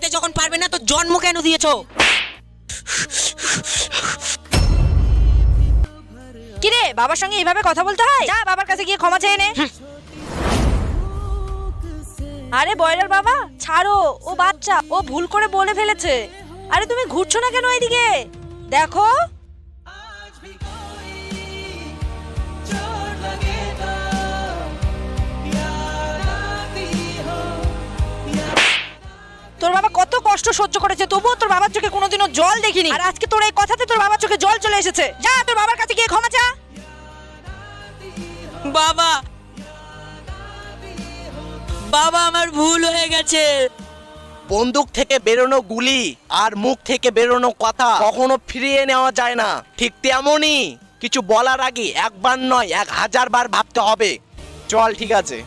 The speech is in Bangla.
খেতে যখন পারবে না তো জন্ম কেন দিয়েছো? কিরে, বাবার সঙ্গে এইভাবে কথা বলতে হয়? যা বাবার কাছে গিয়ে ক্ষমা চেয়ে নে। আরে বয়রার বাবা, ছাড়ো, ও বাচ্চা, ও ভুল করে বলে ফেলেছে। আরে তুমি ঘুরছো না কেন এদিকে? দেখো তোর বাবা কত কষ্ট সহ্য করেছে, তবুও তোর বাবার চোখে কোনোদিনও জল দেখিনি। আর আজকে তোর এই কথাতে তোর বাবার চোখে জল চলে এসেছে। যা তোর বাবার কাছে গিয়ে ক্ষমা চা। বাবা, বাবা আমার ভুল হয়ে গেছে। বন্দুক থেকে বেরোনো গুলি আর মুখ থেকে বেরোনো কথা কখনো ফিরিয়ে নেওয়া যায় না। ঠিক তেমনই কিছু বলার আগে একবার নয় 1000 বার ভাবতে হবে। চল, ঠিক আছে।